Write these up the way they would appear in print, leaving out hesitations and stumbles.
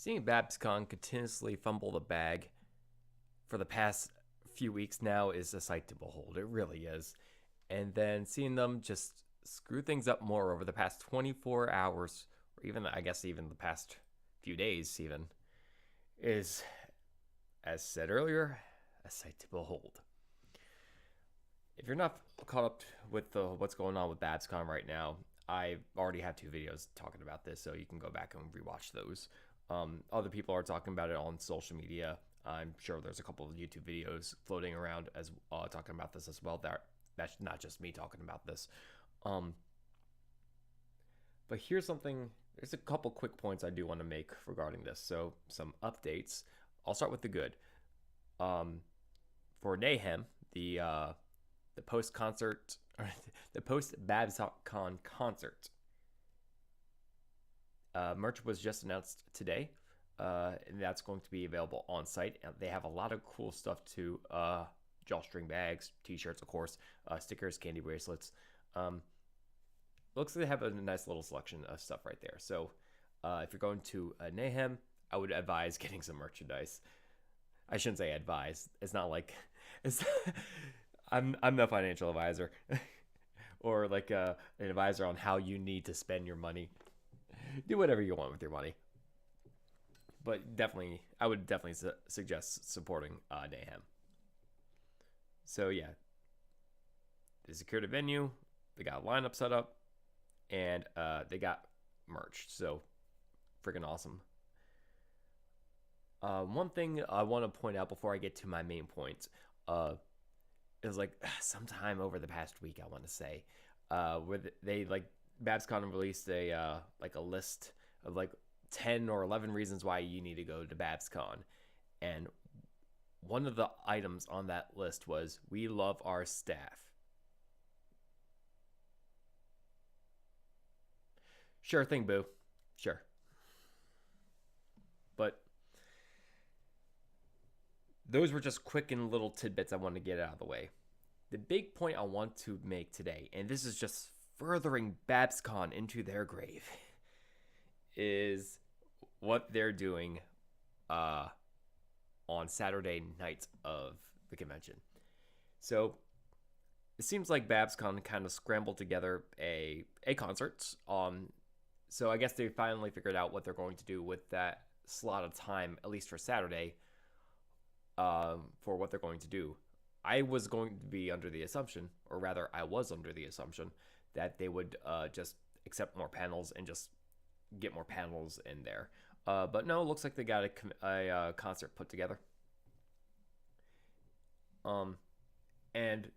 Seeing BABScon continuously fumble the bag for the past few weeks now is a sight to behold. It really is. And then seeing them just screw things up more over the past 24 hours, or even, I guess, even the past few days, even, is, as said earlier, a sight to behold. If you're not caught up with what's going on with BABScon right now, I already have 2 videos talking about this, so you can go back and rewatch those. Other people are talking about it on social media. I'm sure there's a couple of YouTube videos floating around as talking about this as well. That's not just me talking about this. But here's something. There's a couple quick points I do want to make regarding this. So some updates. I'll start with the good. For Neighhem, the post concert, the post BABScon concert. Merch was just announced today, and that's going to be available on site. They have a lot of cool stuff too. Drawstring bags, t-shirts, of course, stickers, candy bracelets. Looks like they have a nice little selection of stuff right there. So if you're going to Neighhem, I would advise getting some merchandise. I shouldn't say advise. It's not like it's. I'm no financial advisor, or like an advisor on how you need to spend your money. Do whatever you want with your money, but definitely, I would definitely suggest supporting Neighhem. So yeah, they secured a venue, they got a lineup set up, and they got merch. So freaking awesome. One thing I want to point out before I get to my main point, it was like sometime over the past week, I want to say, where they like BABScon released a like a list of like 10 or 11 reasons why you need to go to BABScon, and one of the items on that list was we love our staff. Sure thing, boo. Sure. But those were just quick and little tidbits I wanted to get out of the way. The big point I want to make today, and this is just furthering BABScon into their grave, is what they're doing on Saturday night of the convention. So it seems like BABScon kind of scrambled together a concert. So I guess they finally figured out what they're going to do with that slot of time, at least for Saturday, for what they're going to do. I was going to be under the assumption, or rather I was under the assumption, that they would just accept more panels and just get more panels in there. But no, it looks like they got a concert put together. And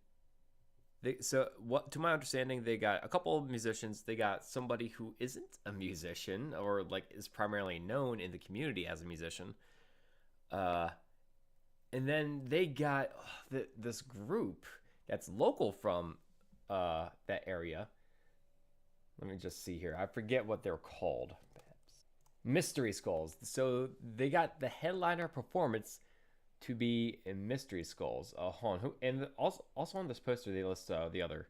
so what, to my understanding, they got a couple of musicians. They got somebody who isn't a musician or like is primarily known in the community as a musician. And then they got this group that's local from that area. Let me just see here. I forget what they're called. Mystery Skulls. So they got the headliner performance to be in Mystery Skulls. Hold on. And also on this poster, they list the other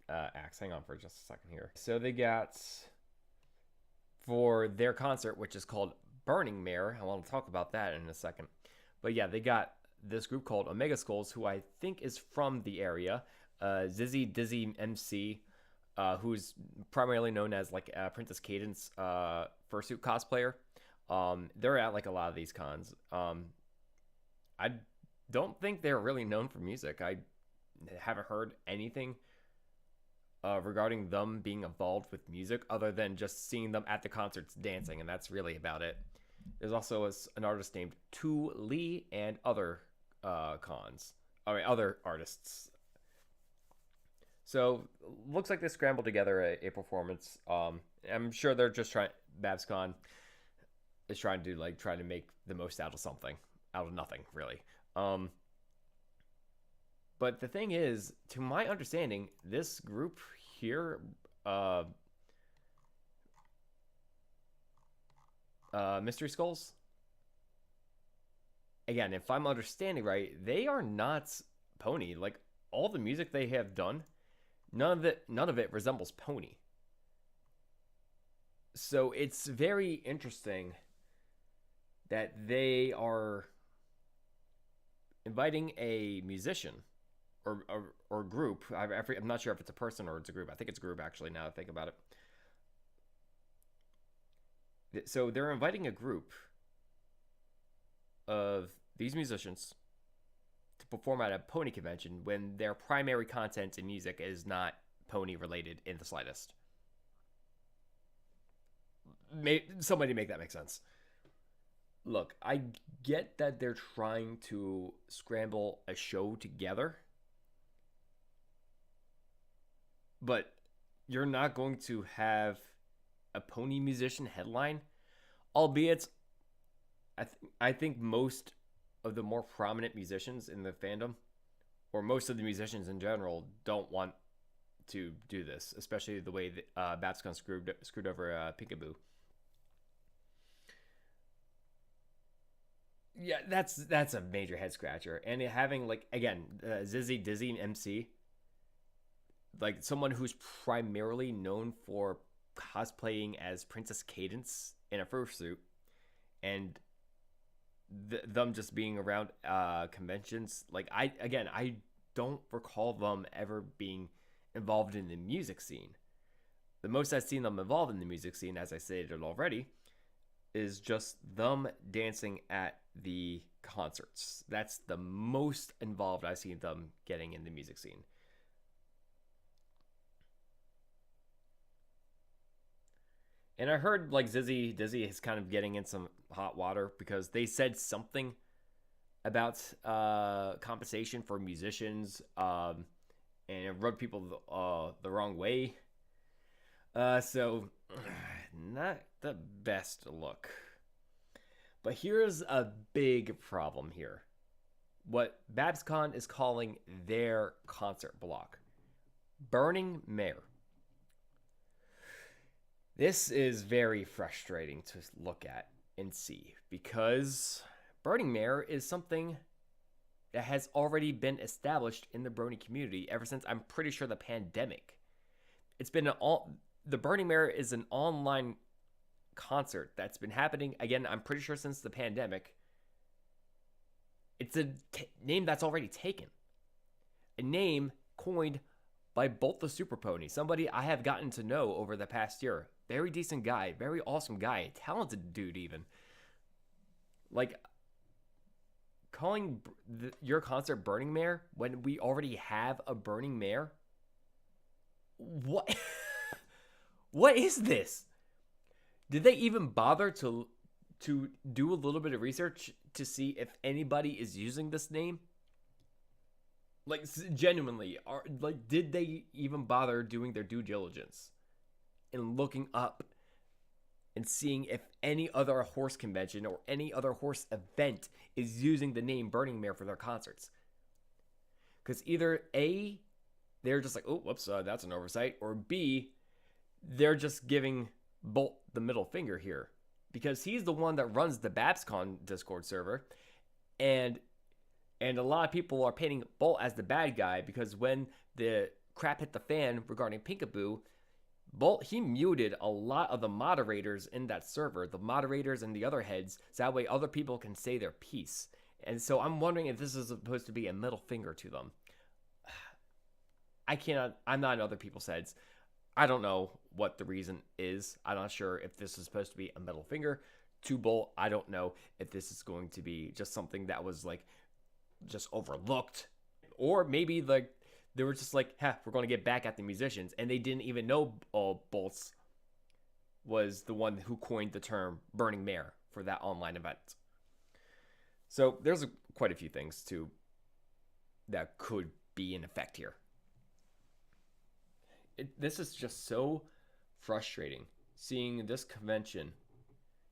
acts. Hang on for just a second here. So they got, for their concert, which is called Burning Mare. I want to talk about that in a second. But yeah, they got this group called Omega Skulls, who I think is from the area. Zizzy Dizzy MC, who's primarily known as like Princess Cadence fursuit cosplayer. They're at like a lot of these cons. I don't think they're really known for music. I haven't heard anything regarding them being involved with music other than just seeing them at the concerts dancing, and that's really about it. There's also an artist named Tu Lee and other other artists. So looks like they scrambled together a performance. I'm sure they're just trying. BABScon is trying to make the most out of something, out of nothing, really. But the thing is, to my understanding, this group here, Mystery Skulls. Again, if I'm understanding right, they are not Pony. Like all the music they have done, none of it resembles Pony. So it's very interesting that they are inviting a musician or group. I'm not sure if it's a person or it's a group. I think it's a group, actually, now that I think about it. So they're inviting a group of these musicians to perform at a pony convention when their primary content in music is not pony related in the slightest. Somebody make that make sense. Look, I get that they're trying to scramble a show together, but you're not going to have a pony musician headline, albeit I think most of the more prominent musicians in the fandom, or most of the musicians in general, don't want to do this, especially the way that BABScon screwed over Peekaboo. Yeah, that's a major head scratcher, and having like again Zizzy Dizzy MC, like someone who's primarily known for cosplaying as Princess Cadence in a fursuit, and them just being around conventions. Like I don't recall them ever being involved in the music scene. The most I've seen them involved in the music scene, as I stated already, is just them dancing at the concerts. That's the most involved I've seen them getting in the music scene. And I heard like Zizzy Dizzy is kind of getting in some hot water because they said something about compensation for musicians, and it rubbed people the wrong way. So not the best look. But here's a big problem here. What BABScon is calling their concert block. Burning Mare. This is very frustrating to look at and see because Burning Mare is something that has already been established in the Brony community ever since, I'm pretty sure, the pandemic. It's been the Burning Mare is an online concert that's been happening, again, I'm pretty sure since the pandemic. It's a name that's already taken. A name coined by Bolt the Super Pony, somebody I have gotten to know over the past year. Very decent guy, very awesome guy, talented dude even. Like, calling your concert Burning Mare when we already have a Burning Mare? What? What is this? Did they even bother to do a little bit of research to see if anybody is using this name? Like, genuinely, did they even bother doing their due diligence and looking up and seeing if any other horse convention or any other horse event is using the name Burning Mare for their concerts? Because either A, they're just like, oh, whoops, that's an oversight, or B, they're just giving Bolt the middle finger here, because he's the one that runs the BABScon Discord server, and a lot of people are painting Bolt as the bad guy because when the crap hit the fan regarding Peekaboo, Bolt, he muted a lot of the moderators in that server, the moderators and the other heads, so that way other people can say their piece. And so I'm wondering if this is supposed to be a middle finger to them. I'm not in other people's heads. I don't know what the reason is. I'm not sure if this is supposed to be a middle finger to Bolt. I don't know if this is going to be just something that was like just overlooked, or maybe like they were just like, we're going to get back at the musicians, and they didn't even know Bolts was the one who coined the term Burning Mare for that online event. So there's quite a few things too that could be in effect here. This is just so frustrating, seeing this convention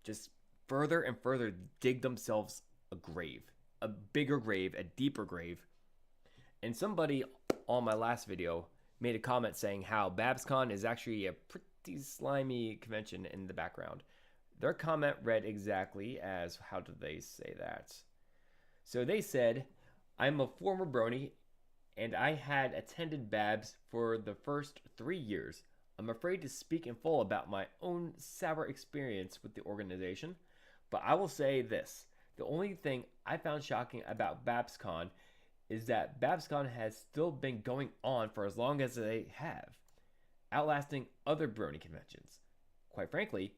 just further and further dig themselves a grave, a bigger grave, a deeper grave. And somebody on my last video made a comment saying how BABScon is actually a pretty slimy convention in the background. Their comment read exactly as, how did they say that? So they said, I'm a former brony and I had attended Babs for the first 3 years. I'm afraid to speak in full about my own sour experience with the organization, But I will say this: the only thing I found shocking about BABScon is that BABScon has still been going on for as long as they have, outlasting other brony conventions. Quite frankly,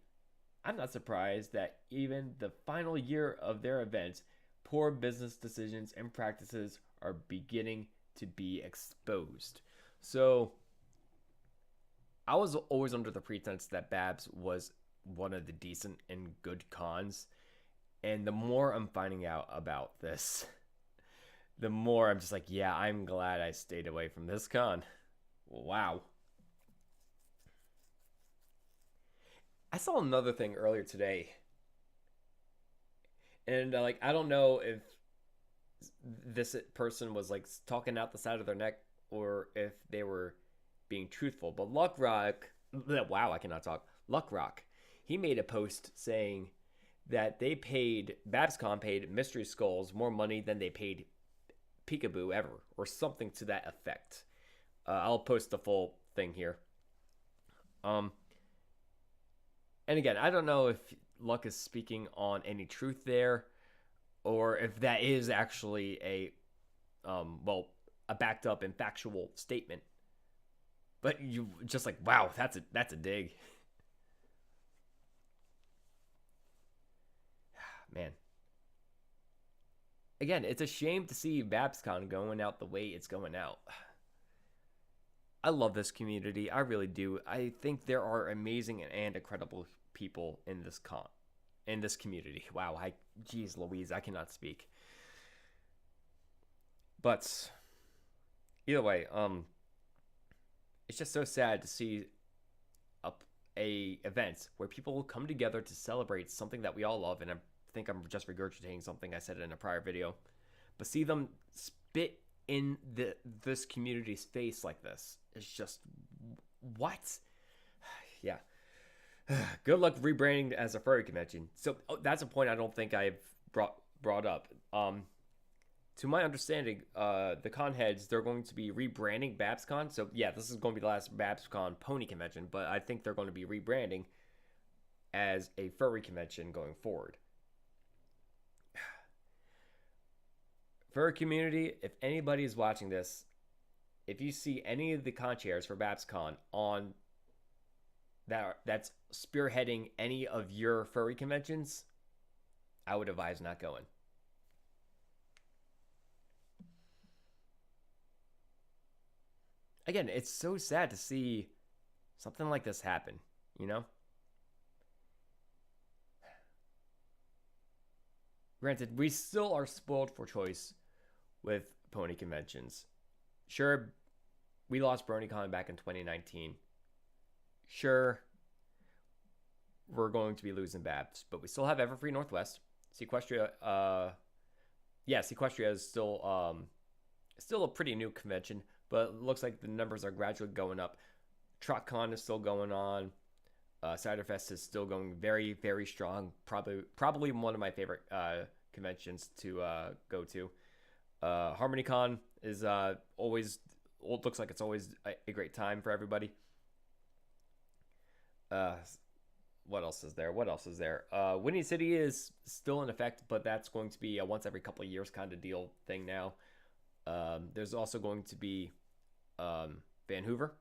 I'm not surprised that even the final year of their events, poor business decisions and practices are beginning to be exposed. So, I was always under the pretense that Babs was one of the decent and good cons. And the more I'm finding out about this, the more I'm just like, yeah, I'm glad I stayed away from this con. Wow. I saw another thing earlier today, and like I don't know if this person was like talking out the side of their neck or if they were being truthful. But Luck Rock, wow, I cannot talk. Luck Rock, he made a post saying that BABScon paid Mystery Skulls more money than they paid Peekaboo ever, or something to that effect. I'll post the full thing here. And again, I don't know if Luck is speaking on any truth there, or if that is actually a backed up and factual statement. But you just like, wow, that's a dig. Man. Again, it's a shame to see BABScon going out the way it's going out. I love this community. I really do. I think there are amazing and incredible people in this community. Wow, geez Louise, I cannot speak. But either way, it's just so sad to see a event where people come together to celebrate something that we all love, and I think I'm just regurgitating something I said in a prior video, but see them spit in this community's face like this. It's just, what? Yeah. Good luck rebranding as a furry convention. So that's a point I don't think I've brought up. To my understanding, the con heads, they're going to be rebranding BABScon. So yeah, this is going to be the last BABScon pony convention, but I think they're going to be rebranding as a furry convention going forward. Furry community, if anybody is watching this, if you see any of the con chairs for BABScon on that's spearheading any of your furry conventions, I would advise not going. Again, it's so sad to see something like this happen, you know? Granted, we still are spoiled for choice with pony conventions. Sure, we lost BronyCon back in 2019. Sure, we're going to be losing Babs, but we still have Everfree Northwest. Sequestria, Sequestria is still a pretty new convention, but it looks like the numbers are gradually going up. TrotCon is still going on. Ciderfest is still going very, very strong. Probably one of my favorite conventions to go to. HarmonyCon is always, it looks like it's always a great time for everybody. What else is there? Windy City is still in effect, but that's going to be a once every couple of years kind of deal thing now. There's also going to be Vancouver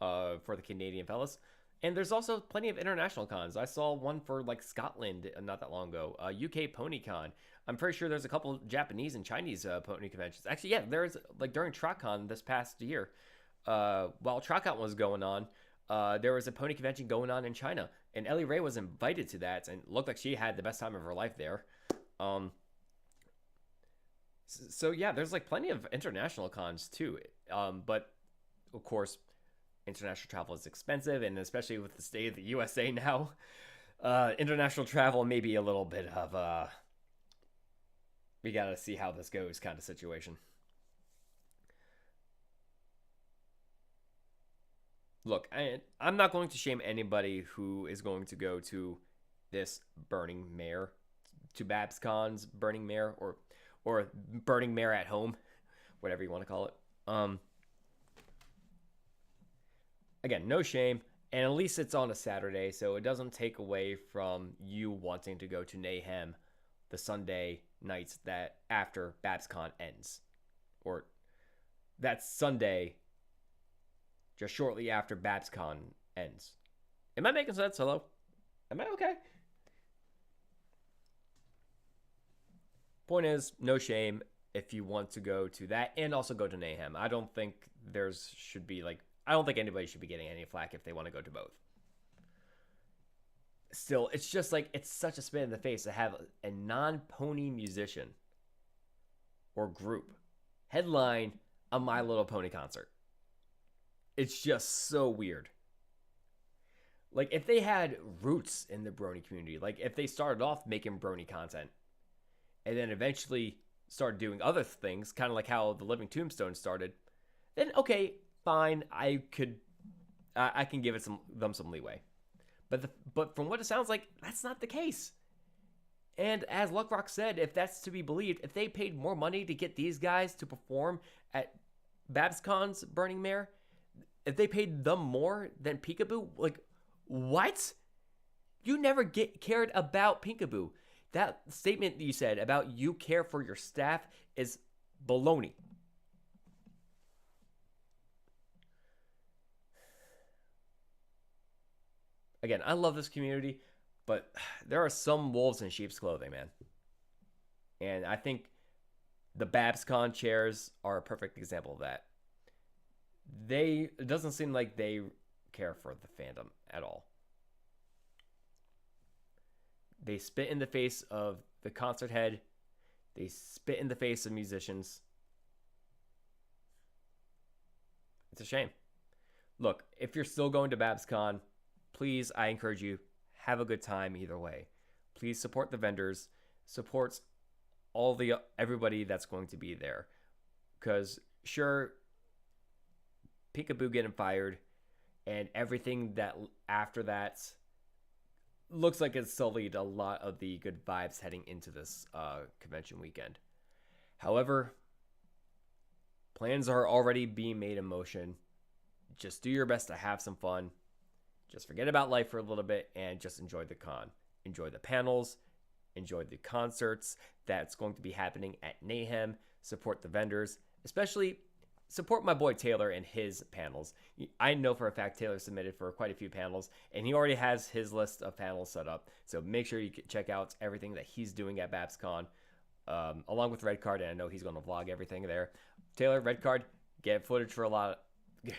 for the Canadian fellas. And there's also plenty of international cons. I saw one for like Scotland not that long ago. UK PonyCon. I'm pretty sure there's a couple Japanese and Chinese pony conventions. Actually, yeah, there's like during TrotCon this past year, while TrotCon was going on, there was a pony convention going on in China, and Ellie Ray was invited to that, and looked like she had the best time of her life there. So yeah, there's like plenty of international cons too. But of course, international travel is expensive, and especially with the state of the USA now, international travel may be a little bit of we gotta see how this goes kind of situation. Look, I'm not going to shame anybody who is going to go to this Burning Mare, to BABScon's Burning Mare, or Burning Mare at home, whatever you want to call it. Again, no shame. And at least it's on a Saturday, so it doesn't take away from you wanting to go to Neighhem the Sunday nights that after BABScon ends. Or that Sunday just shortly after BABScon ends. Am I making sense? Hello? Am I okay? Point is, no shame if you want to go to that and also go to Neighhem. I don't think I don't think anybody should be getting any flack if they want to go to both. Still, it's just like, it's such a spin in the face to have a non-pony musician or group headline a My Little Pony concert. It's just so weird. Like, if they had roots in the brony community, like if they started off making brony content and then eventually started doing other things, kind of like how the Living Tombstone started, then okay, fine, I can give them some leeway. But from what it sounds like, that's not the case. And as Luckrock said, if that's to be believed, if they paid more money to get these guys to perform at BABScon's Burning Mare, if they paid them more than Peekaboo, like, what? You never cared about Peekaboo. That statement that you said about you care for your staff is baloney. Again, I love this community, but there are some wolves in sheep's clothing, man. And I think the BABScon chairs are a perfect example of that. It doesn't seem like they care for the fandom at all. They spit in the face of the concert head. They spit in the face of musicians. It's a shame. Look, if you're still going to BABScon, please, I encourage you, have a good time either way. Please support the vendors, support everybody that's going to be there. Because sure, Peekaboo getting fired and everything that after that looks like it's sullied a lot of the good vibes heading into this convention weekend. However, plans are already being made in motion. Just do your best to have some fun. Just forget about life for a little bit and just enjoy the con. Enjoy the panels. Enjoy the concerts that's going to be happening at Neighhem. Support the vendors. Especially support my boy Taylor and his panels. I know for a fact Taylor submitted for quite a few panels, and he already has his list of panels set up. So make sure you check out everything that he's doing at BABScon, along with Red Card, and I know he's going to vlog everything there. Taylor, Red Card, get footage for a lot of...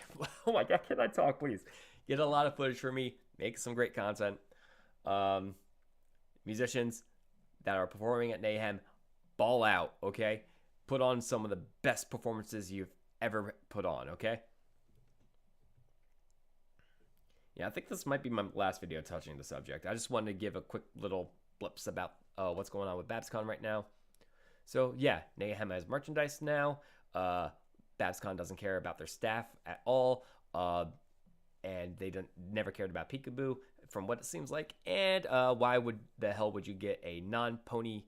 Oh my God, can I talk, please? Get a lot of footage for me. Make some great content. Musicians that are performing at Neighhem, ball out, okay? Put on some of the best performances you've ever put on, okay? Yeah, I think this might be my last video touching the subject. I just wanted to give a quick little blips about what's going on with BABScon right now. So yeah, Neighhem has merchandise now. BABScon doesn't care about their staff at all. And they never cared about Peekaboo, from what it seems like. And why the hell would you get a non-pony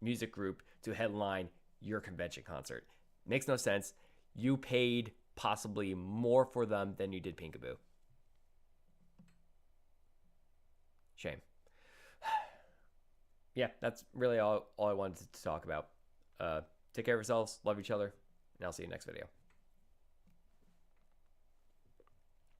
music group to headline your convention concert? Makes no sense. You paid possibly more for them than you did Peekaboo. Shame. Yeah, that's really all I wanted to talk about. Take care of yourselves. Love each other. And I'll see you next video.